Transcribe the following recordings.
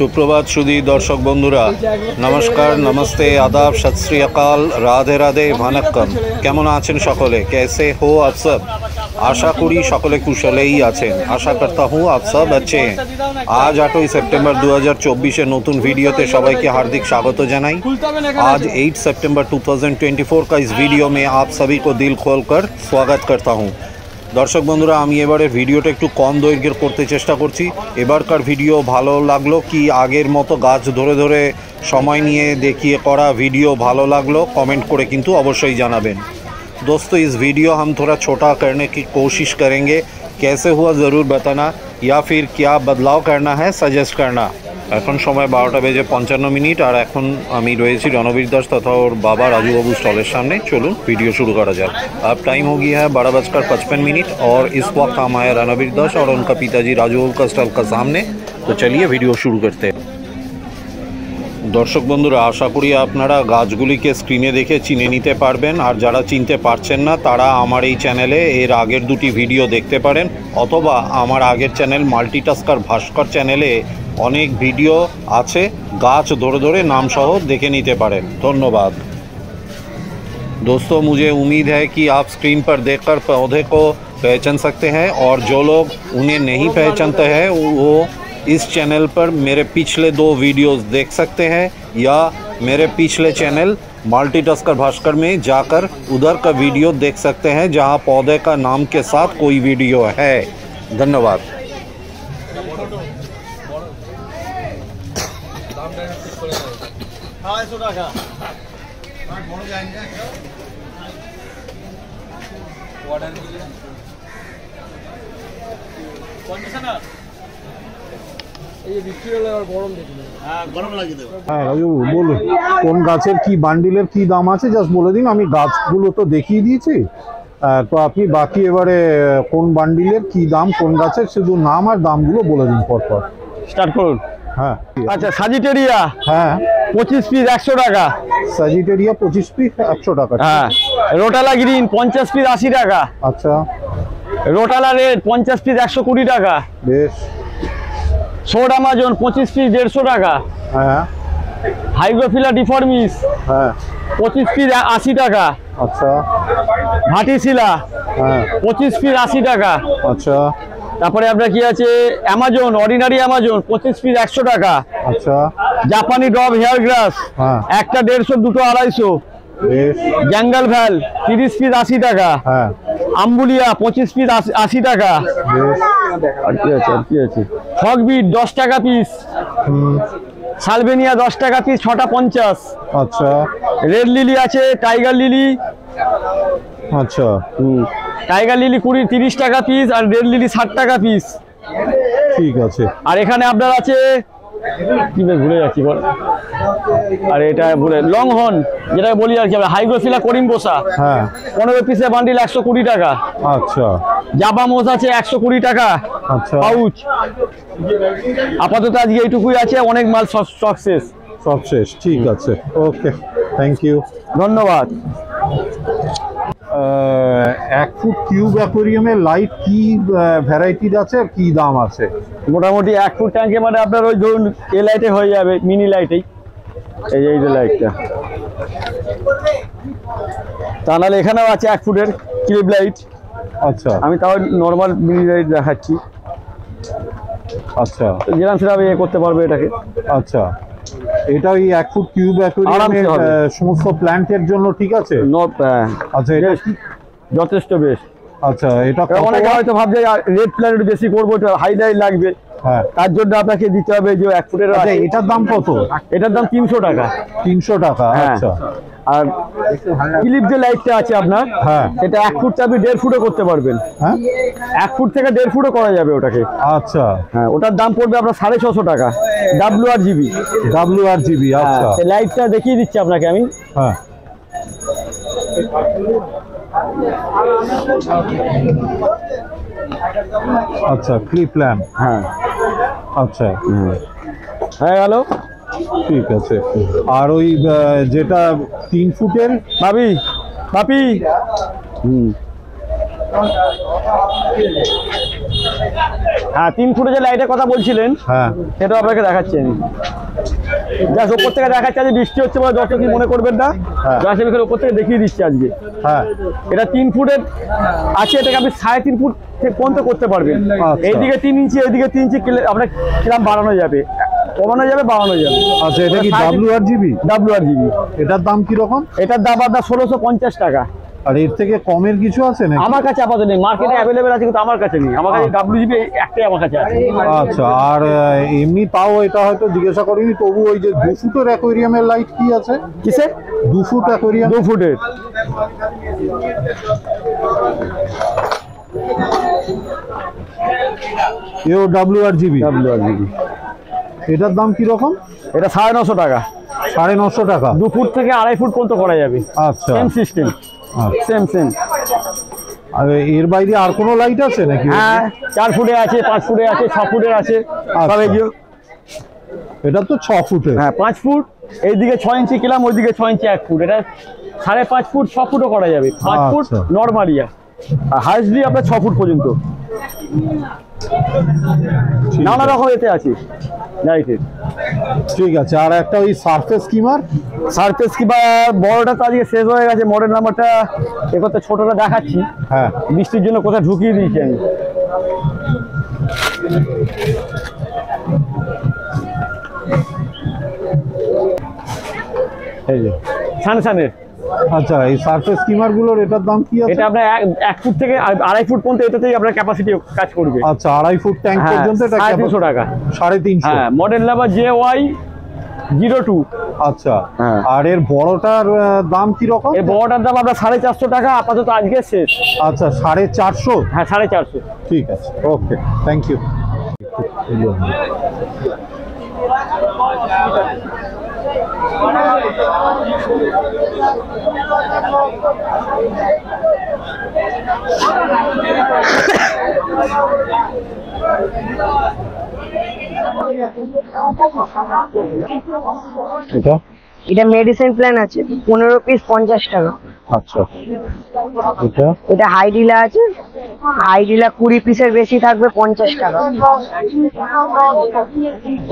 सुप्रभात सुधी दर्शक बंधुरा नमस्कार नमस्ते आदाब सत श्री अकाल राधे राधे वनक्कम केमन आছেন सकले कैसे हो आप सब आशा करी सकले कुशलेई आছেন आशा करता हूँ आप सब अच्छे हैं। आज 8 सेप्टेम्बर 2024 नतून भिडियोते सबाइके हार्दिक स्वागत जानाई। आज 8 सेप्टेम्बर 2024 का इस वीडियो में आप सभी को दिल खोलकर स्वागत करता हूँ। दर्शक बंधुरा आमी एबारे भिडियोटा एकटू कम दैर्घ्येर करते चेष्टा करছি। एबारकार भिडियो भालो लागलो कि आगेर मतो गाछ धरे धरे समय निये देखिए करा भिडियो भालो लागलो कमेंट करे किन्तु अवश्यई जानाबेन। दोस्तों इस वीडियो हम थोड़ा छोटा करने की कोशिश करेंगे, कैसे हुआ ज़रूर बताना या फिर क्या बदलाव करना है सजेस्ट करना। এখন সময় 12টা বেজে 55 মিনিট আর এখন আমি রয়েছি রণবীর দাস तथा और बाबा राजू बाबू स्टॉलेर सामने। चलून वीडियो शुरू करा जाए। अब टाइम हो गया है 12:55 और इस वक्त हम आए रणबीर दास और उनका पिताजी राजू बाबू का स्टॉल का सामने। तो चलिए वीडियो शुरू करते हैं। दर्शक बंधुरा आशा करी आपनारा गाछगुलिके स्क्रिने देखे चिने निते पारबेन और जारा चिनते पारछेन ना तारा आमार एई चैनेले एर आगेर दुटी भिडियो देखते पारेन अथवा आमार आगेर चैनल माल्टीटास्कार भास्कर चैनेले अनेक भिडियो आछे गाछ धरे धरे नाम सह देखे निते पारेन। धन्यवाद दोस्तों। मुझे उम्मीद है कि आप स्क्रीन पर देखकर पौधे को पहचान सकते हैं और जो लोग उन्हें नहीं पहचानते हैं वो इस चैनल पर मेरे पिछले 2 वीडियोस देख सकते हैं या मेरे पिछले चैनल मल्टीटास्कर भास्कर में जाकर उधर का वीडियो देख सकते हैं जहां पौधे का नाम के साथ कोई वीडियो है। धन्यवाद। রাজু বলুন কোন গাছের কি বান্ডিলের কি দাম আছে জাস্ট বলে দিন। আমি গাছগুলো তো দেখিয়ে দিয়েছি, তো আপনি বাকি এবারে কোন বান্ডিলের কি দাম কোন গাছের শুধু নাম আর দামগুলো বলে দিন পরপর। স্টার্ট করুন। হ্যাঁ আচ্ছা সাজিটেরিয়া হ্যাঁ 25 পিস 100 টাকা। সাজিটেরিয়া 25 পিস 100 টাকা। হ্যাঁ রোটালা গ্রিন 50 পিস 80 টাকা। আচ্ছা রোটালা রেড 50 পিস 120 টাকা। বেশ। সোড আমাজন 25 পিস 150 টাকা। হ্যাঁ হাইগ্রোফিলা ডিফর্মিস হ্যাঁ 25 পিস 80 টাকা। আচ্ছা ভাটিসিলা হ্যাঁ 25 পিস 80 টাকা। আচ্ছা তারপরে আপনার কি আছে অ্যামাজন অর্ডিনারি অ্যামাজন 25 পিস 100 টাকা। আচ্ছা জাপানি ডব হেয়ার গ্রাস হ্যাঁ একটা 150 দুটো 250। বেশ। জঙ্গল ভ্যাল 30 পিস 80 টাকা। হ্যাঁ আম্বুলিয়া 25 পিস 80 টাকা। বেশ। আর কি আছে ফগবিট 10 টাকা পিস। সালবেনিয়া 10 টাকা পিস 6টা 50। আচ্ছা রেড লিলি আছে টাইগার লিলি। আচ্ছা টাইগার লিলি 30 টাকা পিস আর রেড লিলি 60 টাকা পিস। ঠিক আছে। আর এখানে আপনার আছে কি ভুলে যাচ্ছি বল, আর এটা বলে লং হর্ন যেটা বলি আর কি হাইগ্রোফিলা করিমবোসা। হ্যাঁ 15 পিসের বান্ডিল 120 টাকা। আচ্ছা জাবা মোজ আছে 120 টাকা আচ্ছা পাউচ। আপাতত আজকে এইটুকুই আছে, অনেক মাল স্টক শেষ। সব শেষ। ঠিক আছে ওকে থ্যাংক ইউ ধন্যবাদ। 1 ফুট কিউব অ্যাকোয়ারিয়ামে লাইট কি ভ্যারাইটির আছে আর কি দাম আছে? মোটামুটি 1 ফুট ট্যাঙ্কে মানে আপনার ওই ধরুন এ লাইটে হয়ে যাবে, মিনি লাইটেই। এই যে লাইটটা তা নাহলে এখানেও আছে 1 ফুটের ক্লিপ লাইট। আচ্ছা আমি তাও নর্মাল মিনি লাইট দেখাচ্ছি। আচ্ছা যেরকম সেভাবে করতে পারবে এটাকে। আচ্ছা এটা ওই 1 ফুট কিউব অ্যাকোয়ারিয়ামের সমস্ত প্ল্যান্টের জন্য ঠিক আছে? আচ্ছা এটা যথেষ্ট বেশ। আচ্ছা এটা অনেকে হয়তো ভাবছে রেড প্ল্যান্ট বেশি করবো, এটা হাইলাইট লাগবে। হ্যাঁ তার জন্য আপনাকে দিতে হবে যে 1 ফুটের। আচ্ছা এটার দাম কত? এটার দাম 300 টাকা। 300 টাকা। আচ্ছা আর ক্লিপ যে লাইটটা আছে আপনার, হ্যাঁ এটা 1 ফুট আপনি 1.5 ফুটও করতে পারবেন। হ্যাঁ 1 ফুট থেকে 1.5 ফুটও করা যাবে ওটাকে। আচ্ছা হ্যাঁ ওটার দাম পড়বে আপনার 650 টাকা WRGB। WRGB আচ্ছা এই লাইটটা দেখিয়ে দিচ্ছি আপনাকে আমি। হ্যাঁ আচ্ছা ক্লিপ ল্যাম্প। হ্যাঁ আচ্ছা হ্যাঁ হ্যালো ঠিক আছে। আর ওই যেটা 3 ফুটের পাপি হ্যাঁ 3 ফুটে যে লাইটের কথা বলছিলেন, হ্যাঁ সেটা আপনাকে দেখাচ্ছি আমি। যা ওপর থেকে দেখাচ্ছি, আজ বৃষ্টি হচ্ছে বলে দর্শক কি মনে করবেন না, হ্যাঁ। যা আমি ওপর থেকে দেখিয়ে দিচ্ছি আজকে। হ্যাঁ এটা 3 ফুটের আছে, এটাকে আপনি 3.5 ফুট পর্যন্ত করতে পারবেন। আচ্ছা। এইদিকে 3 ইঞ্চি, এইদিকে 3 ইঞ্চি, আপনার কিরম বাড়ানো যাবে, কমানো যাবে, বাড়ানো যাবে। আচ্ছা, এটা কি WRGB? WRGB। এটার দাম কিরকম? এটার দাম আপনার 1650 টাকা। আর এর থেকে কমের কিছু আছে নাকি? আমার কাছে আপাতত নেই, মার্কেটে অ্যাভেলেবেল আছে কিন্তু আমার কাছে নেই। আমার কাছে WGB একটাই আমার কাছে আছে। আচ্ছা, আর এমনি তাও এটা হয়তো জিজ্ঞাসা করিনি, তবু ওই যে 2 ফুটের অ্যাকোয়ারিয়ামের লাইট কি আছে? কিসের? 2 ফুট অ্যাকোয়ারিয়াম। 2 ফুটের এও WRGB। WRGB। এটার দাম কি রকম? এটা 950 টাকা। 950 টাকা। 2 ফুট থেকে 2.5 ফুট পর্যন্ত করা যাবে। আচ্ছা, সেম সিস্টেম, সেম। আর এর বাইরে আর কোনো লাইট আছে নাকি? হ্যাঁ 4 ফুটে আছে, 5 ফুটে আছে, 6 ফুটের আছে। এটা তো 6 ফুটের। হ্যাঁ 5 ফুট, এইদিকে 6 ইঞ্চি কিলাম, ওইদিকে 6 ইঞ্চি 1 ফুট। এটা 5.5 ফুট, 6 ফুটও করা যাবে। 5 ফুট আচ্ছা। নর্মালি, আর হাইস্টলি আপনার 6 ফুট পর্যন্ত। নানা রকম এতে আছে লাইটের। ঠিক আছে, আর একটা ওই সারফেস স্কিমার। সারফেস কিংবা বড়টা তো আজকে শেষ হয়ে গেছে, মডেল নাম্বারটা এ করতে ছোটটা দেখাচ্ছি। হ্যাঁ, বৃষ্টির জন্য কোথায় ঢুকিয়ে দিয়েছি আমি। এই যে সানসানের। আচ্ছা, এই সারফেস স্কিমার গুলোর এটার দাম কি আছে? এটা আপনার 1 ফুট থেকে 2.5 ফুট পর্যন্ত এটাতেই আপনার ক্যাপাসিটি কাজ করবে। আচ্ছা, 2.5 ফুট ট্যাঙ্ক পর্যন্ত এটা 350 টাকা। 350। হ্যাঁ, মডেল নাম্বার JY02। আচ্ছা, হ্যাঁ। আর এর বড়টার দাম কি রকম? এই বড়টার দাম আপনার 450 টাকা, আপাতত আজকে শেষ। আচ্ছা, 450। হ্যাঁ 450। ঠিক আছে, ওকে, থ্যাংক ইউ। এটা এটা মেডিসিন প্ল্যান আছে, 15 পিস 50 টাকা। আচ্ছা, এটা এটা হাই ডিলা আছে, হাই ডিলা 20 পিসের বেশি থাকবে 50 টাকা।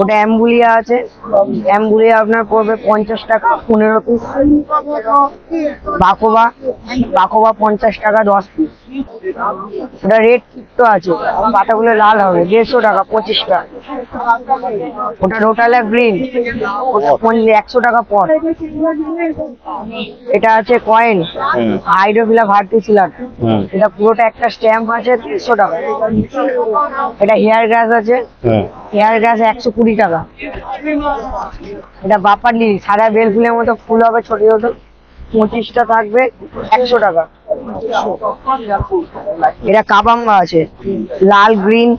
ওটা অ্যাম্বুলিয়া আছে, অ্যাম্বুলিয়া আপনার পড়বে 50 টাকা 15 পিস। বাকোবা, বাকোবা 50 টাকা 10 পিস। ওটা রেড তো আছে, পাতাগুলো লাল হবে, 150 টাকা 25 টাকা। ওটা রোটালা গ্রিন, ওটা 100 টাকা পর। এটা আছে কয়েন, হাইড্রোফিলা ভার্টিসিলার, এটা পুরোটা একটা স্ট্যাম্প আছে 150 টাকা। এটা হেয়ার গ্রাস আছে, হেয়ার গ্রাস 120 টাকা। এটা বাপার লিলি, সাদা বেল ফুলের মতো ফুল হবে, ছোট ছোট, 25টা থাকবে 100 টাকা। এটা কাবাঙ্গা আছে, লাল গ্রিন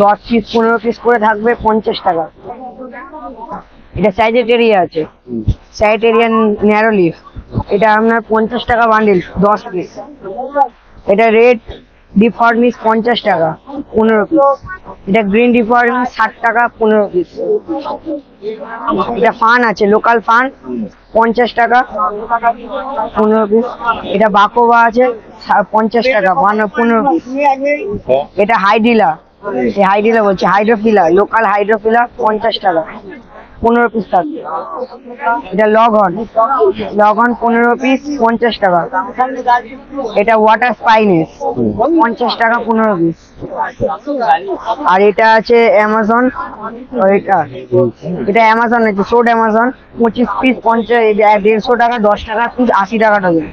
10 পিস 15 পিস করে থাকবে 50 টাকা। এটা স্যাজিটেরিয়া আছে, স্যাজিটেরিয়ান ন্যারো লিফ, এটা আপনার 50 টাকা বান্ডিল 10 পিস। এটা রেড ডিফর্মিস 50 টাকা 15 পিস। এটা গ্রিন ডিফর্মিস 60 টাকা 15 পিস। এটা ফান আছে, লোকাল ফান 50 টাকা 15 পিস। এটা বাকোবা আছে 50 টাকা 15 পিস। এটা হাইডিলা, এই হাইডিলা বলছে, হাইড্রোফিলা, লোকাল হাইড্রোফিলা 50 টাকা 15 পিস থাকবে। এটা লগন, লগন 15 পিস 50 টাকা। এটা ওয়াটার স্পাইনেস 50 টাকা 15 পিস। আর এটা আছে অ্যামাজন, এটা অ্যামাজন আছে, সোড অ্যামাজন 25 পিস 150 টাকা 10 টাকা পিস, 80 টাকা ডজন।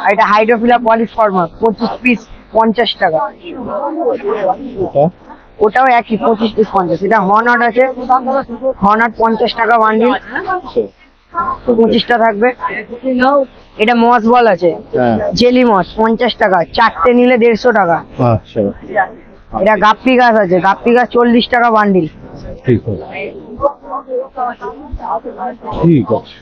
আর এটা হাইড্রোফিলা পলিফর্মার 25 পিস 50 টাকা। ওটাও একই 25 পিস 50। এটা হর্নট আছে, হর্নট 50 টাকা বান্ডিল, 25টা থাকবে। এটা মস বল আছে, জেলি মস 50 টাকা, 4টে নিলে 150 টাকা। আচ্ছা, এটা গাপ্পি গাছ আছে, গাপ্পি গাছ 40 টাকা বান্ডিল। ঠিক আছে, ঠিক আছে।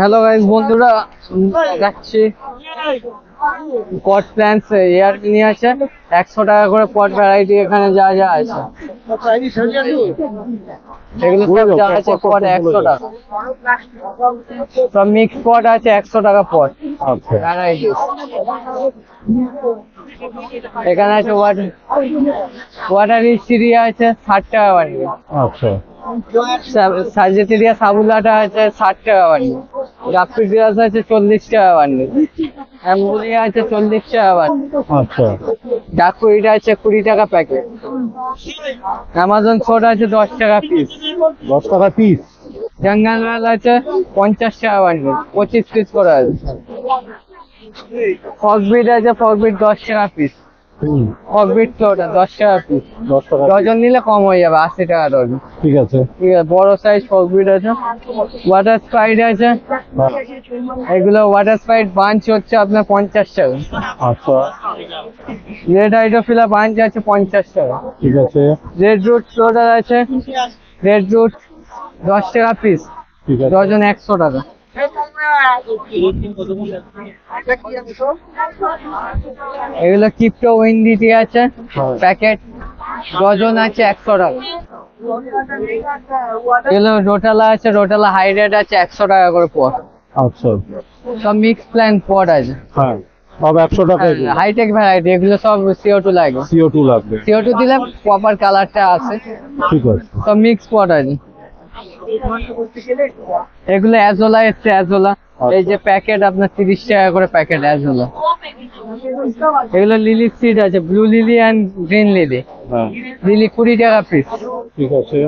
হ্যালো গাইস বন্ধুরা, যাচ্ছি পট প্ল্যান্টস এয়ার নিয়ে আছে 100 টাকা করে পট ভ্যারাইটি। এখানে যা যা আছে এগুলো সব যা আছে পট 100 টাকা। সব মিক্স পট আছে 100 টাকা পট ভ্যারাইটি। এখানে আছে ওয়াটার স্টিরিয়া আছে 60 টাকা বান্ডিল। আচ্ছা, সাজেটেরিয়া সাবুলাটা আছে 60 টাকা বান্ডিল। রাপিডিয়াস আছে 40 টাকা বান্ডিল। অ্যাম্বুলিয়া আছে 40 টাকা বান্ডিল। আচ্ছা, ডাকুইটা আছে 20 টাকা প্যাকেট। অ্যামাজন সোড আছে 10 টাকা পিস। 10 টাকা পিস। জঙ্গল লাল আছে 50 টাকা বান্ডিল, 25 পিস করে আছে। ফকবিট আছে, ফকবিট 10 টাকা পিস। ফকবিট ফ্লোটা 10 টাকা পিস। 10 টাকা ডজন নিলে কম হয়ে যাবে, 80 টাকা ডজন। ঠিক আছে। ঠিক আছে, বড় সাইজ ফকবিট আছে। ওয়াটার স্প্রাইট আছে, এগুলো ওয়াটার স্প্রাইট বাঞ্চ হচ্ছে আপনার 50 টাকা। আচ্ছা, রেড হাইড্রোফিলা বাঞ্চ আছে 50 টাকা। ঠিক আছে। রেড রুট ফ্লোটার আছে, রেড রুট 10 টাকা পিস, ঠিক আছে। ডজন 100 টাকা। এগুলো কিপ্টো উইন্ডিটি আছে, প্যাকেট ডজন আছে 100 টাকা। এগুলো রোটালা আছে, রোটালা হাই রেট আছে 100 টাকা করে পট। আচ্ছা, সব মিক্স প্ল্যান্ট পট আছে, হ্যাঁ, সব 100 টাকা। High tech variety. এগুলো সব CO2 লাগবে। CO2 লাগবে। CO2 দিলে প্রপার কালারটা আসে। ঠিক আছে। সব মিক্স পট আছে। এগুলো অ্যাজোলা এসছে, অ্যাজোলা। এই যে প্যাকেট আপনার 30 টাকা করে প্যাকেট অ্যাজোলা। এগুলো লিলি সিড আছে, blue lily and green lily. হ্যাঁ, লিলি 20 টাকা পিস। ঠিক আছে।